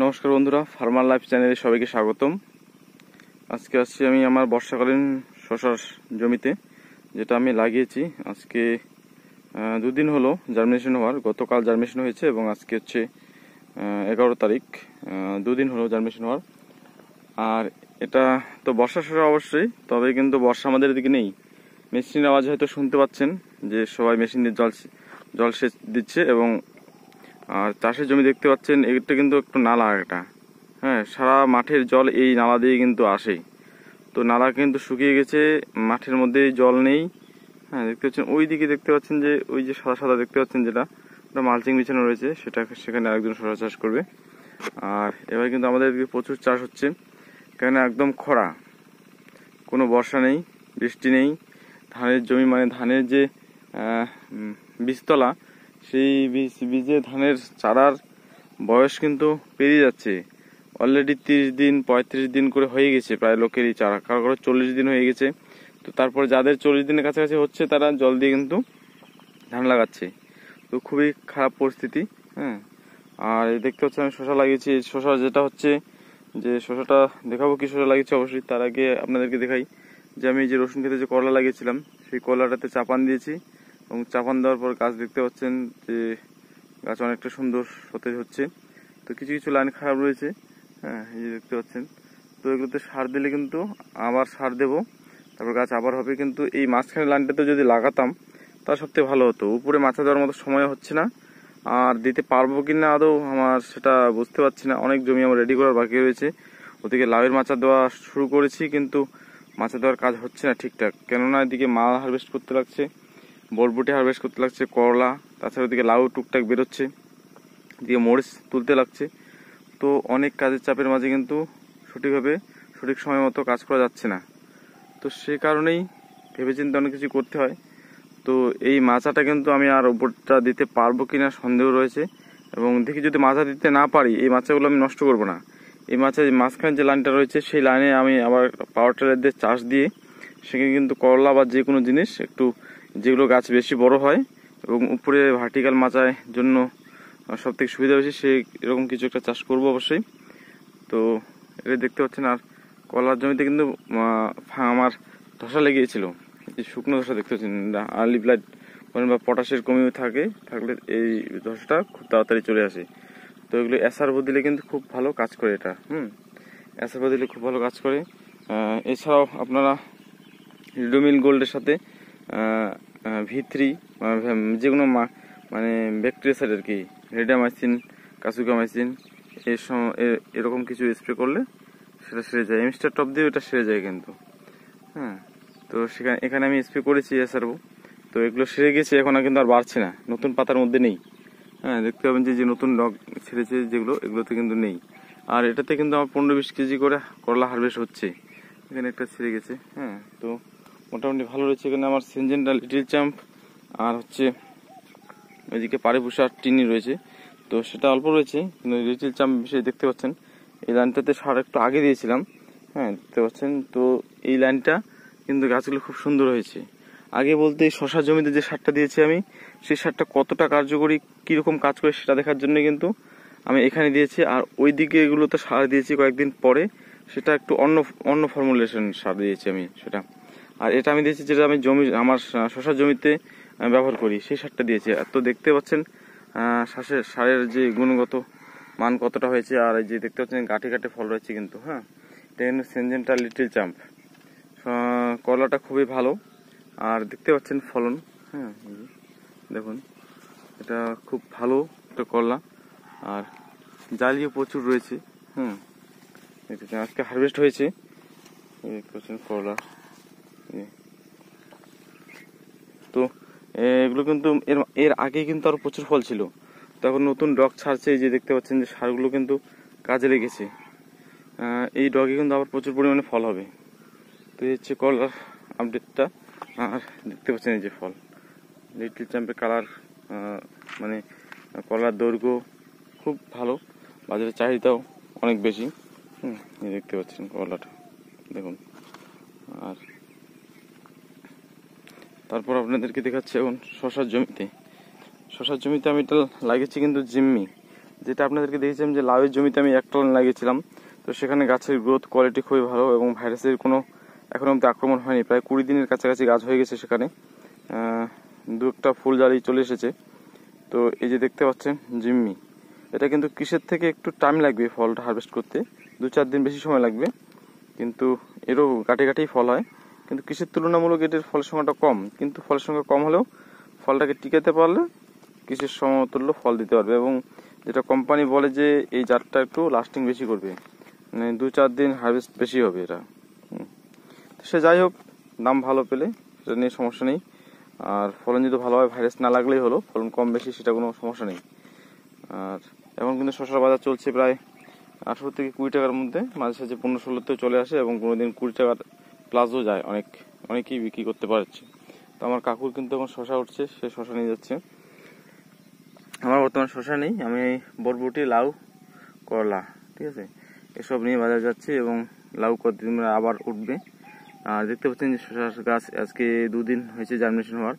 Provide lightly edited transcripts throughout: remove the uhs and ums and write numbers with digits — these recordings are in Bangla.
নমস্কার বন্ধুরা, ফার্মার লাইফ চ্যানেলে সবাইকে স্বাগতম। আজকে আসছি আমি আমার বর্ষাকালীন শসার জমিতে, যেটা আমি লাগিয়েছি। আজকে দুদিন হলো জার্মিনেশন হওয়ার। গতকাল জার্মিনেশন হয়েছে এবং আজকে হচ্ছে 11 তারিখ। দুদিন হলো জার্মিনেশন হওয়ার। আর এটা তো বর্ষা শসা অবশ্যই, তবে কিন্তু বর্ষা আমাদের এদিকে নেই। মেশিনের আওয়াজ হয়তো শুনতে পাচ্ছেন যে সবাই মেশিন দিয়ে জল সেচ দিচ্ছে। এবং আর চাষের জমি দেখতে পাচ্ছেন, এটা কিন্তু একটু নালা, একটা সারা মাঠের জল এই নালা দিয়ে কিন্তু আসে। তো নালা কিন্তু শুকিয়ে গেছে, মাঠের মধ্যে জল নেই। দেখতে পাচ্ছেন ওই দিকে, দেখতে পাচ্ছেন যে ওই যে সাদা সাদা দেখতে পাচ্ছেন, যেটা মালচিং বিছানো রয়েছে, সেখানে আরেকজন শসা চাষ করবে। আর এবার কিন্তু আমাদের এদিকে প্রচুর চাষ হচ্ছে, কেন একদম খরা, কোনো বর্ষা নেই, বৃষ্টি নেই। ধানের জমি, মানে ধানের যে বীজতলা, সেই বীজে ধানের চারার বয়স কিন্তু পেরিয়ে যাচ্ছে। অলরেডি 30 দিন 35 দিন করে হয়ে গেছে প্রায় লোকেরই চারা, কারো 40 দিন হয়ে গেছে। তো তারপরে যাদের 40 দিনের কাছাকাছি হচ্ছে, তারা জল দিয়ে কিন্তু ধান লাগাচ্ছে। তো খুবই খারাপ পরিস্থিতি। আর দেখতে হচ্ছে আমি শসা লাগিয়েছি। শসা যেটা হচ্ছে যে শসাটা দেখাবো কি শসা লাগিয়েছি অবশ্যই। তার আগে আপনাদেরকে দেখাই যে আমি যে রসুন খেতে যে করলা লাগিয়েছিলাম, সেই করলাটাতে চাপান দিয়েছি। এবং চাপান দেওয়ার পর গাছ দেখতে পাচ্ছেন যে গাছ অনেকটা সুন্দর সতেজ হচ্ছে। তো কিছু কিছু লাইন খারাপ রয়েছে, এই যে দেখতে পাচ্ছেন। তো এগুলোতে সার দিলে কিন্তু আবার সার দেবো, তারপর গাছ আবার হবে। কিন্তু এই মাঝখানে লাইনটাতে যদি লাগাতাম তা সবথেকে ভালো হতো। উপরে মাছা দেওয়ার মতো সময় হচ্ছে না, আর দিতে পারবো কি না আদৌ আমার সেটা বুঝতে পারছি না। অনেক জমি আমার রেডি করার বাকি রয়েছে। ওদিকে লাউয়ের মাচা দেওয়া শুরু করেছি, কিন্তু মাচা দেওয়ার কাজ হচ্ছে না ঠিকঠাক, কেননা এদিকে মাল হারভেস্ট করতে লাগছে, বরবটি হারভেস্ট করতে লাগছে, করলা, তাছাড়া ওদিকে লাউ টুকটাক বেরোচ্ছে, এদিকে মরিচ তুলতে লাগছে। তো অনেক কাজের চাপের মাঝে কিন্তু সঠিকভাবে সঠিক সময় মতো কাজ করা যাচ্ছে না। তো সে কারণেই ভেবেচিন্তে অনেক কিছু করতে হয়। তো এই মাচাটা কিন্তু আমি আর ওপরটা দিতে পারবো কিনা সন্দেহ রয়েছে। এবং দেখি যদি মাচা দিতে না পারি, এই মাচাগুলো আমি নষ্ট করব না। এই মাচায় মাঝখানে যে লাইনটা রয়েছে, সেই লাইনে আমি আবার পাওয়ার টিলার দিয়ে চাষ দিয়ে সেখানে কিন্তু করলা বা যে কোনো জিনিস একটু, যেগুলো গাছ বেশি বড় হয় এবং উপরে ভার্টিক্যাল মাচায় জন্য সব থেকে সুবিধা বেশি, সেই এরকম কিছু একটা চাষ করবো অবশ্যই। তো এটা দেখতে পাচ্ছেন। আর কলার জমিতে কিন্তু আমার ধসা লেগেছিল, এই শুকনো ধসা দেখতে পাচ্ছেন। আর্লি ব্লাড বা পটাশের কমি থাকলে এই ধসাটা খুব তাড়াতাড়ি চলে আসে। তো এগুলো এসআরবো দিলে কিন্তু খুব ভালো কাজ করে। এটা এসআরবো দিলে খুব ভালো কাজ করে। এছাড়াও আপনারা রিডোমিল গোল্ডের সাথে V3 যে কোনো মানে ব্যাকটেরিয়াসাইড আর কি, রেডামাইসিন, কাসুগামাইসিন, এরকম কিছু স্প্রে করলে সেটা সেরে যায়। এমস্টার টপ দিয়ে এটা সেরে যায় কিন্তু। তো এখানে আমি স্প্রে করেছি এসআরবো। তো এগুলো সেরে গেছে, এখন কিন্তু আর বাড়ছে না, নতুন পাতার মধ্যে নেই। দেখতে পাবেন যে নতুন ডগ ছেড়েছে যেগুলো, এগুলোতে কিন্তু নেই। আর এটাতে কিন্তু আমার 15-20 কেজি করে করলা হারভেস্ট হচ্ছে। এখানে একটা ছেড়ে গেছে। তো মোটামুটি ভালো রয়েছে। এখানে আমার সিনজেন্টা, লিটল চ্যাম্প, আর হচ্ছে ওইদিকে পারিপুষার টিনি রয়েছে। তো সেটা অল্প রয়েছে, কিন্তু লিটল চ্যাম্প বিষয়ে দেখতে পাচ্ছেন এই লাইনটাতে সার একটু আগে দিয়েছিলাম। দেখতে পাচ্ছেন। তো এই লাইনটা কিন্তু গাছগুলো খুব সুন্দর হয়েছে। আগে বলতে শশা জমিতে যে সারটা দিয়েছি আমি, সেই সারটা কতটা কার্যকরী, কিরকম কাজ করে সেটা দেখার জন্য কিন্তু আমি এখানে দিয়েছি। আর ওই দিকে এগুলোতে সার দিয়েছি কয়েকদিন পরে, সেটা একটু অন্য ফর্মুলেশন সার দিয়েছি আমি সেটা। আর এটা আমি দিয়েছি যেটা আমি আমার শশা জমিতে ব্যবহার করি, সেই সারটা দিয়েছি। আর তো দেখতে পাচ্ছেন সারের যে গুণগত মান কতটা হয়েছে। আর এই যে দেখতে পাচ্ছেন গাঁটে গাঁটে ফল রয়েছে কিন্তু। এটা কিন্তু সিনজেন্টা লিটল চ্যাম্প। করলাটা খুবই ভালো, আর দেখতে পাচ্ছেন ফলন। দেখুন, এটা খুব ভালো একটা করলা, আর জালিও প্রচুর রয়েছে। আজকে হারভেস্ট হয়েছে, দেখতে পাচ্ছেন করলা। তো এগুলো কিন্তু এর আগে কিন্তু আরো প্রচুর ফল ছিল। তখন নতুন ডগ ছাড়ছে, এই যে দেখতে পাচ্ছেন যে সারগুলো কিন্তু কাজে লেগেছে। এই ডগে কিন্তু আবার প্রচুর পরিমাণে ফল হবে। তো এই হচ্ছে করলার আপডেটটা। আর দেখতে পাচ্ছেন এই যে ফল, লিটল চ্যাম্পের কালার, মানে কলার দৈর্ঘ্য খুব ভালো, বাজারে চাহিদাও অনেক বেশি। দেখতে পাচ্ছেন কলাটা, দেখুন। আর তারপর আপনাদেরকে দেখাচ্ছি এখন শশার জমিতে আমি এটা লাগিয়েছি কিন্তু যেটা আপনাদেরকে দেখেছিলাম যে লাউয়ের জমিতে আমি একটা লাইন লাগিয়েছিলাম, তো সেখানে গাছের গ্রোথ কোয়ালিটি খুবই ভালো এবং ভাইরাসের কোনো এখনো অব্দি আক্রমণ হয়নি। প্রায় 20 দিনের কাছাকাছি গাছ হয়ে গেছে, সেখানে দু একটা ফুল জালি চলে এসেছে। তো এই যে দেখতে পাচ্ছেন জিম্মি, এটা কিন্তু কৃষের থেকে একটু টাইম লাগবে ফলটা হারভেস্ট করতে, 2-4 দিন বেশি সময় লাগবে, কিন্তু এরও গাঠেই ফল হয়। কিন্তু কৃষির তুলনামূলক এটার ফলের সংখ্যাটা কম, কিন্তু ফলের সংখ্যা কম হলেও ফলটাকে টিকাতে পারলে কৃষির সমতুল্য ফল দিতে পারবে। এবং যেটা কোম্পানি বলে যে এই জাতটা একটু লাস্টিং বেশি করবে, মানে 2-4 দিন হারভেস্ট বেশি হবে এটা। সে যাই হোক, দাম ভালো পেলে সেটা নিয়ে সমস্যা নেই। আর ফলন যদি ভালো হয়, ভাইরাস না লাগলেই হলো, ফলন কম বেশি সেটা কোনো সমস্যা নেই। আর এখন কিন্তু শসার বাজার চলছে প্রায় 18 থেকে 20 টাকার মধ্যে, মাঝে সাঝে 15-16তেও চলে আসে এবং কোনোদিন 20 টাকার প্লাসও যায়, অনেকেই বিক্রি করতে পারছে। তো আমার কাকুর কিন্তু এখন শসা উঠছে, সে শসা নিয়ে যাচ্ছে। আমার বর্তমানে শসা নেই, আমি বরবটি, লাউ, করলা, ঠিক আছে, এসব নিয়ে বাজার যাচ্ছি এবং লাউ কতদিন আবার উঠবে। আর দেখতে পাচ্ছেন যে শসার গাছ আজকে 2 দিন হয়েছে জার্মিনেশন হওয়ার।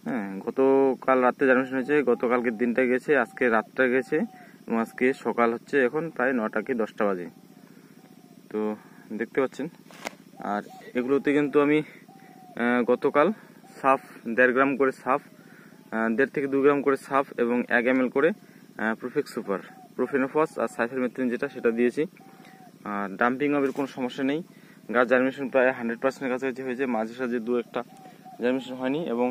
হ্যাঁ, গতকাল রাতে জার্মিনেশন হয়েছে, গতকালকের দিনটা গেছে, আজকে রাতটা গেছে এবং আজকে সকাল হচ্ছে এখন প্রায় 9টা কি 10টা বাজে। তো দেখতে পাচ্ছেন। আর এগুলোতে কিন্তু আমি গতকাল সাফ 1.5 গ্রাম করে সাফ, 1.5 থেকে 2 গ্রাম করে সাফ এবং 1 ml করে প্রোফেক্স সুপার, প্রোফেনোফস আর সাইফারমেথ্রিন যেটা সেটা দিয়েছি। আর ডাম্পিং অফের কোনো সমস্যা নেই, গাছ জার্মিনেশন প্রায় 100% কাছাকাছি হয়েছে, মাঝে সাঝে 2-একটা জার্মিনেশন হয়নি এবং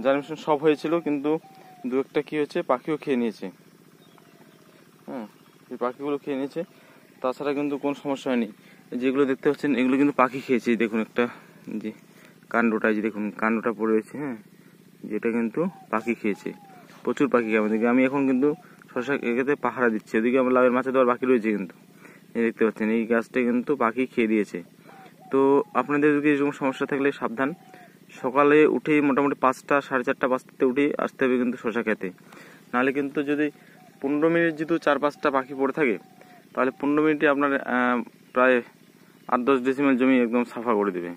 জার্মিনেশন সব হয়েছিল, কিন্তু 2-একটা কি হয়েছে, পাখিও খেয়ে নিয়েছে। হ্যাঁ, এই পাখিগুলো খেয়ে নিয়েছে, তাছাড়া কিন্তু কোনো সমস্যা হয়নি। যেগুলো দেখতে পাচ্ছেন এগুলো কিন্তু পাখি খেয়েছে, দেখুন একটা যে কাণ্ডটা, যে দেখুন কাণ্ডটা পড়ে রয়েছে, হ্যাঁ, যেটা কিন্তু পাখি খেয়েছে, প্রচুর পাখি আমাদেরকে। আমি এখন কিন্তু শসা এগেতে পাহারা দিচ্ছি, ওদিকে আমার লাউয়ের মাছে দেওয়ার বাকি রয়েছে, কিন্তু এই দেখতে পাচ্ছেন এই গাছটা কিন্তু পাখি খেয়ে দিয়েছে। তো আপনাদের যদি এরকম সমস্যা থাকলে সাবধান, সকালে উঠেই মোটামুটি 5টা 4:30 5টাতে উঠেই আসতে হবে কিন্তু শসা খেতে, নাহলে কিন্তু যদি 15 মিনিট যেহেতু 4-5টা পাখি পড়ে থাকে, তাহলে 15 মিনিটে আপনার প্রায় 8-10 ডেসিমেল জমি একদম সাফা করে দেবে।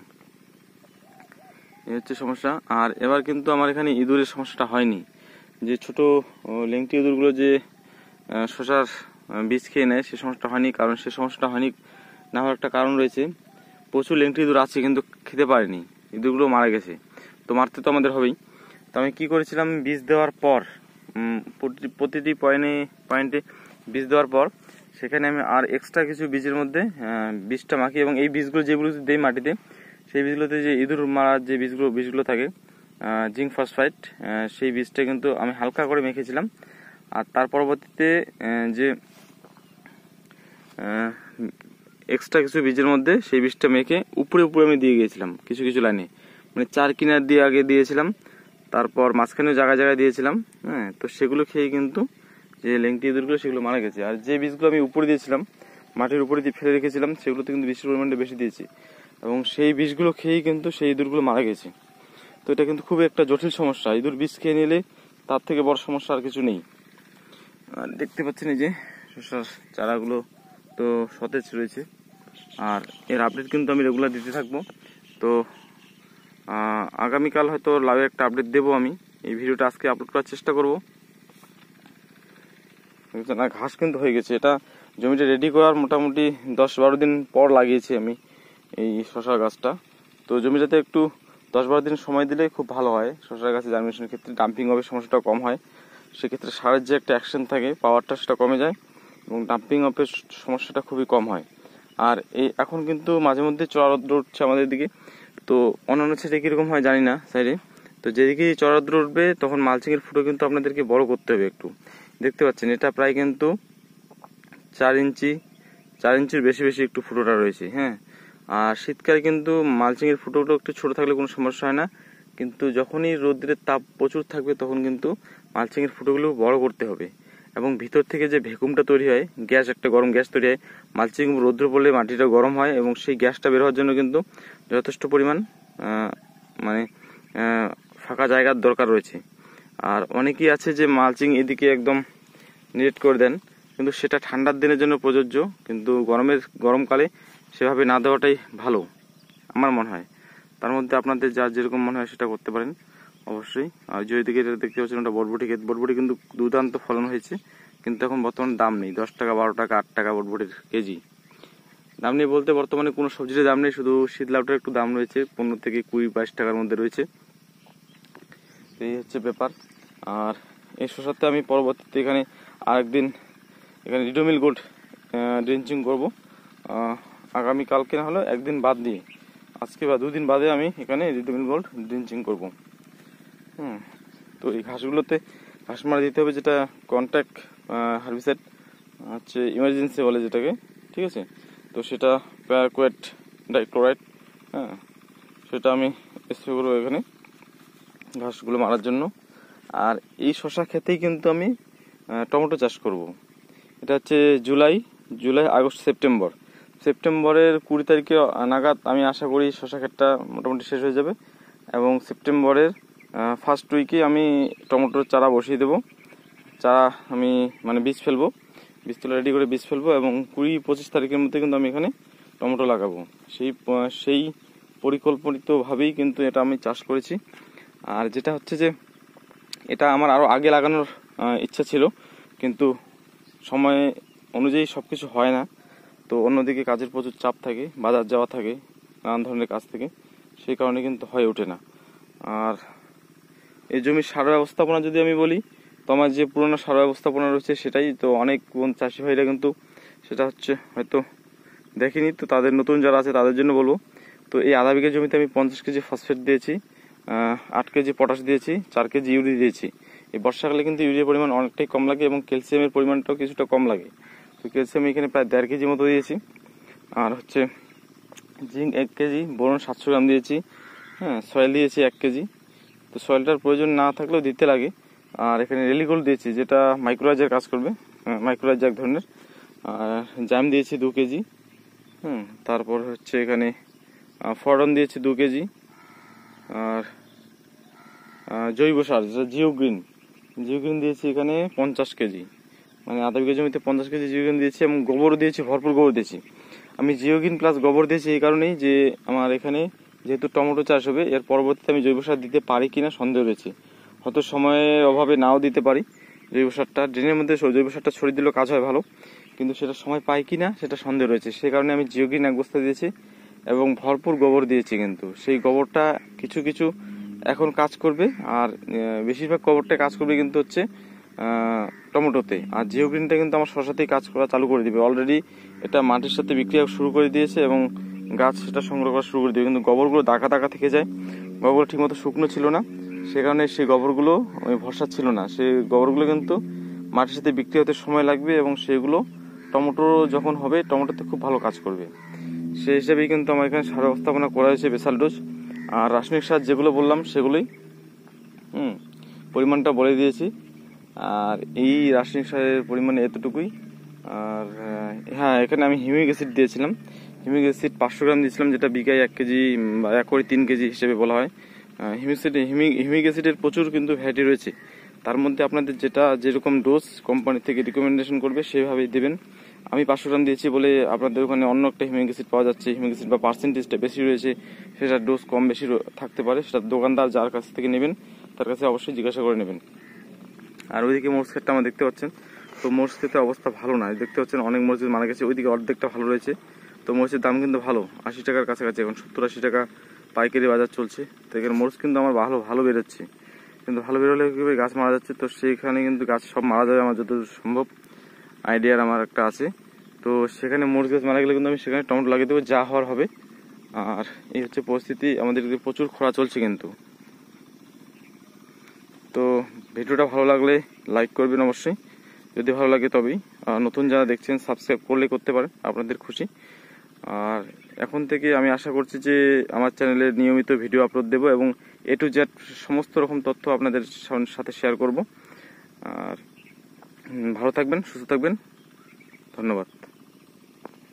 এই হচ্ছে সমস্যা। আর এবার কিন্তু আমার এখানে ইঁদুরের সমস্যাটা হয়নি, যে ছোট লেংটি ইঁদুরগুলো যে শসার বীজ খেয়ে নেয়, সে সমস্যাটা হয়নি। কারণ সে সমস্যাটা হয়নি না হওয়ার একটা কারণ রয়েছে, প্রচুর লেংটি ইঁদুর আছে কিন্তু খেতে পারেনি, ইঁদুরগুলো মারা গেছে, তো মারতে তো আমাদের হবেই। তো আমি কী করেছিলাম, বীজ দেওয়ার পর প্রতিটি পয়েন্টে বীজ দেওয়ার পর সেখানে আমি আর এক্সট্রা কিছু বীজের মধ্যে বীজটা মাখি, এবং এই বীজগুলো যেগুলো দেই মাটিতে, সেই বীজগুলোতে যে ইঁদুর মারার যে বীজগুলো থাকে, জিঙ্ক ফসফাইট, সেই বীজটা কিন্তু আমি হালকা করে মেখেছিলাম। আর তার পরবর্তীতে যে এক্সট্রা কিছু বীজের মধ্যে সেই বীজটা মেখে উপরে আমি দিয়ে গিয়েছিলাম কিছু কিছু লাইনে, মানে 4 কিনার দিয়ে আগে দিয়েছিলাম, তারপর মাঝখানেও জায়গায় দিয়েছিলাম। হ্যাঁ, তো সেগুলো খেয়ে কিন্তু যে লেংটি ইঁদুরগুলো সেগুলো মারা গেছে। আর যে বীজগুলো আমি উপরে দিয়েছিলাম, মাটির উপরে দিয়ে ফেলে রেখেছিলাম, সেগুলোতে কিন্তু বীজের পরিমাণটা বেশি দিয়েছি এবং সেই বীজগুলো খেয়েই কিন্তু সেই ইঁদুরগুলো মারা গেছে। তো এটা কিন্তু খুবই একটা জটিল সমস্যা, ইঁদুর বীজ খেয়ে নিলে তার থেকে বড় সমস্যা আর কিছু নেই। আর দেখতে পাচ্ছেন এই যে শসার চারাগুলো তো সতেজ রয়েছে, আর এর আপডেট কিন্তু আমি রেগুলার দিতে থাকবো। তো আগামীকাল হয়তো লাউয়ের একটা আপডেট দেবো আমি, এই ভিডিওটা আজকে আপলোড করার চেষ্টা করব। না, ঘাস কিন্তু হয়ে গেছে, এটা জমিটা রেডি করার মোটামুটি 10-12 দিন পর লাগিয়েছি আমি এই শসার গাছটা। তো জমিটাতে একটু 10-12 দিন সময় দিলে খুব ভালো হয় শসার গাছে জার্মিনেশনের ক্ষেত্রে, ডাম্পিং অফের সমস্যাটা কম হয়, সেক্ষেত্রে সারের যে একটা অ্যাকশন থাকে পাওয়ারটা সেটা কমে যায় এবং ডাম্পিং অফের সমস্যাটা খুবই কম হয়। আর এই এখন কিন্তু মাঝে মধ্যে চড়া রোদ্র উঠছে আমাদের দিকে, তো অন্যান্য সাইডে কীরকম হয় জানি না সাইডে, তো যেদিকে চড়া রোদ্র উঠবে তখন মালচিংয়ের ফুটো কিন্তু আপনাদেরকে বড় করতে হবে একটু। দেখতে পাচ্ছেন এটা প্রায় কিন্তু 4 ইঞ্চির বেশি একটু ফুটোটা রয়েছে। হ্যাঁ, আর শীতকালে কিন্তু মালচিংয়ের ফুটোগুলো একটু ছোট থাকলে কোনো সমস্যা হয় না, কিন্তু যখনই রোদ্রের তাপ প্রচুর থাকবে তখন কিন্তু মালচিংয়ের ফুটোগুলো বড় করতে হবে। এবং ভিতর থেকে যে ভ্যাকুমটা তৈরি হয়, গ্যাস, একটা গরম গ্যাস তৈরি হয়, মালচিং রৌদ্র পড়লে মাটিটা গরম হয় এবং সেই গ্যাসটা বের হওয়ার জন্য কিন্তু যথেষ্ট পরিমাণ মানে ফাঁকা জায়গার দরকার রয়েছে। আর অনেকেই আছে যে মালচিং এদিকে একদম নেট করে দেন, কিন্তু সেটা ঠান্ডার দিনের জন্য প্রযোজ্য, কিন্তু গরমকালে সেভাবে না দেওয়াটাই ভালো আমার মনে হয়। তার মধ্যে আপনাদের যার যেরকম মনে হয় সেটা করতে পারেন অবশ্যই। আর যেদিকে দেখতে পাচ্ছেন ওটা বরবটি ক্ষেত, বরবটি কিন্তু দুর্দান্ত ফলন হয়েছে, কিন্তু এখন বর্তমানে দাম নেই, 10 টাকা 12 টাকা 8 টাকা বটবটির কেজি। দাম নেই বলতে বর্তমানে কোনো সবজির দাম নেই, শুধু শীত লাউটার একটু দাম রয়েছে, 15 থেকে 20-22 টাকার মধ্যে রয়েছে। এই হচ্ছে ব্যাপার। আর এই শসাতে আমি পরবর্তীতে এখানে আরেকদিন এখানে রিডোমিল গোল্ড ড্রিঞ্চিং করবো, আগামীকালকে না হলে একদিন বাদ দিয়ে, আজকে বা 2 দিন বাদে আমি এখানে রিডোমিল গোল্ড ড্রিঞ্চিং করবো। তো এই ঘাসগুলোতে ঘাস মারা দিতে হবে, যেটা কন্ট্যাক্ট হার্বিসাইড হচ্ছে ইমার্জেন্সি বলে যেটাকে, ঠিক আছে। তো সেটা প্যারাকোয়েট ডাইক্লোরাইড, সেটা আমি স্প্রে করবো এখানে ঘাসগুলো মারার জন্য। আর এই শশা খেতেই কিন্তু আমি টমেটো চাষ করব। এটা হচ্ছে জুলাই, আগস্ট, সেপ্টেম্বরের 20 তারিখে নাগাদ আমি আশা করি শশা ক্ষেতটা মোটামুটি শেষ হয়ে যাবে, এবং সেপ্টেম্বরের ফার্স্ট উইকে আমি টমেটোর চারা বসিয়ে দেবো। চারা আমি মানে বীজ ফেলবো, বীজ তুলে রেডি করে বীজ ফেলবো, এবং 20-25 তারিখের মধ্যে কিন্তু আমি এখানে টমেটো লাগাবো। সেই পরিকল্পিতভাবেই কিন্তু এটা আমি চাষ করেছি। আর যেটা হচ্ছে যে এটা আমার আরও আগে লাগানোর ইচ্ছা ছিল, কিন্তু সময় অনুযায়ী সব কিছু হয় না। তো অন্যদিকে কাজের প্রচুর চাপ থাকে, বাজার যাওয়া থাকে, নানান ধরনের কাজ থেকে, সেই কারণে কিন্তু হয়ে ওঠে না। আর এই জমির সার ব্যবস্থাপনা যদি আমি বলি, তো আমার যে পুরোনো সার ব্যবস্থাপনা রয়েছে সেটাই তো অনেক চাষি ভাইরা কিন্তু সেটা হচ্ছে হয়তো দেখেনি, তো তাদের নতুন যারা আছে তাদের জন্য বলবো। তো এই আধা বিঘা জমিতে আমি 50 কেজি ফসফেট দিয়েছি, 8 কেজি পটাশ দিয়েছি, 4 কেজি ইউরিয়া দিয়েছি। এই বর্ষাকালে কিন্তু ইউরিয়ার পরিমাণ অনেকটাই কম লাগে এবং ক্যালসিয়ামের পরিমাণটাও কিছুটা কম লাগে। তো ক্যালসিয়াম এখানে প্রায় 1.5 কেজি মতো দিয়েছি। আর হচ্ছে জিঙ্ক 1 কেজি, বোরন 700 গ্রাম দিয়েছি, সয়েল দিয়েছি 1 কেজি। তো সয়েলটার প্রয়োজন না থাকলেও দিতে লাগে। আর এখানে রেলিগোল্ড দিয়েছি, যেটা মাইক্রোরাইজার কাজ করবে, মাইক্রোরাইজার এক ধরনের। আর জাম দিয়েছি 2 কেজি। তারপর হচ্ছে এখানে ফরন দিয়েছি 2 কেজি। আর জৈব সার যেটা জিও গ্রিন দিয়েছি এখানে 50 কেজি, মানে আধা বিঘা জমিতে 50 কেজি জিও গ্রিন দিয়েছি, এবং গোবরও দিয়েছি, ভরপুর গোবর দিয়েছি। আমি জিও গ্রিন প্লাস গোবর দিয়েছি এই কারণেই যে আমার এখানে যেহেতু টমেটো চাষ হবে, এর পরবর্তীতে আমি জৈব সার দিতে পারি কিনা সন্দেহ রয়েছে, হয়তো সময়ের অভাবে নাও দিতে পারি। জৈব সারটা ড্রেনের মধ্যে জৈব সারটা ছড়িয়ে দিলেও কাজ হয় ভালো, কিন্তু সেটা সময় পাই কিনা সেটা সন্দেহ রয়েছে। সেই কারণে আমি জিও গ্রিন 1 বস্তা দিয়েছি এবং ভরপুর গোবর দিয়েছি, কিন্তু সেই গোবরটা কিছু কিছু এখন কাজ করবে, আর বেশিরভাগ গোবরটা কাজ করবে কিন্তু হচ্ছে টমেটোতে। আর জিও গ্রিনটা কিন্তু আমার শসাতেই কাজ করা চালু করে দিবে। অলরেডি এটা মাটির সাথে বিক্রিয়া শুরু করে দিয়েছে এবং গাছ সেটা সংগ্রহ করা শুরু করে দিবে, কিন্তু গোবরগুলো দাকা দাকা থেকে যায়, গোবরগুলো ঠিকমতো শুকনো ছিল না, সে কারণে সেই গোবরগুলো ভরসা ছিল না। সেই গোবরগুলো কিন্তু মাটির সাথে বিক্রি হতে সময় লাগবে, এবং সেগুলো টমেটো যখন হবে টমেটোতে খুব ভালো কাজ করবে। সেই হিসেবেই কিন্তু আমার এখানে সার ব্যবস্থাপনা করা হয়েছে, বেসাল ডোজ আর রাসায়নিক সার যেগুলো বললাম সেগুলোই পরিমাণটা বলে দিয়েছি। আর এই রাসায়নিক সারের পরিমাণ এতটুকুই। আর এখানে আমি হিউমিক অ্যাসিড দিয়েছিলাম, হিউমিক অ্যাসিড 500 গ্রাম দিয়েছিলাম, যেটা বিঘায় 1 কেজি বা 1 করে 3 কেজি হিসেবে বলা হয়। হিউমিক অ্যাসিডের প্রচুর কিন্তু ভ্যারাইটি রয়েছে, তার মধ্যে আপনাদের যেটা যেরকম ডোজ কোম্পানি থেকে রিকমেন্ডেশন করবে সেভাবেই দেবেন। আমি 500 গ্রাম দিয়েছি বলে আপনাদের ওখানে অন্য একটা হিউমিক অ্যাসিড পাওয়া যাচ্ছে, হিউমিক অ্যাসিড বা পার্সেন্টেজটা বেশি রয়েছে, সেটার ডোজ কম বেশি থাকতে পারে, সেটা দোকানদার যার কাছ থেকে নেবেন তার কাছে অবশ্যই জিজ্ঞাসা করে নেবেন। আর ওইদিকে মরিচ ক্ষেতটা আমার দেখতে পাচ্ছেন, তো মরিচ ক্ষেতের অবস্থা ভালো না, দেখতে পাচ্ছেন অনেক মরিচ মারা গেছে, ওইদিকে অর্ধেকটা ভালো রয়েছে। তো মরিচের দাম কিন্তু ভালো, 80 টাকার কাছাকাছি, এখন 70-80 টাকা পাইকারি বাজার চলছে। তো এখানে মরিচ কিন্তু আমার ভালো বেরোচ্ছে, কিন্তু ভালো বেরোলে কীভাবে গাছ মারা যাচ্ছে, তো সেইখানে কিন্তু গাছ সব মারা যাবে আমার যতদূর সম্ভব আইডিয়ার আমার একটা আছে। তো সেখানে মরিচ গাছ মারা গেলে কিন্তু আমি সেখানে টমেটো লাগিয়ে দেবো, যা হওয়ার হবে। আর এই হচ্ছে পরিস্থিতি, আমাদের প্রচুর খরা চলছে কিন্তু। তো ভিডিওটা ভালো লাগলে লাইক করবেন অবশ্যই, যদি ভালো লাগে তবেই। নতুন যারা দেখছেন সাবস্ক্রাইব করলে করতে পারেন, আপনাদের খুশি। আর এখন থেকে আমি আশা করছি যে আমার চ্যানেলে নিয়মিত ভিডিও আপলোড দেব, এবং A to Z সমস্ত রকম তথ্য আপনাদের সাথে শেয়ার করব। আর ভালো থাকবেন, সুস্থ থাকবেন, ধন্যবাদ।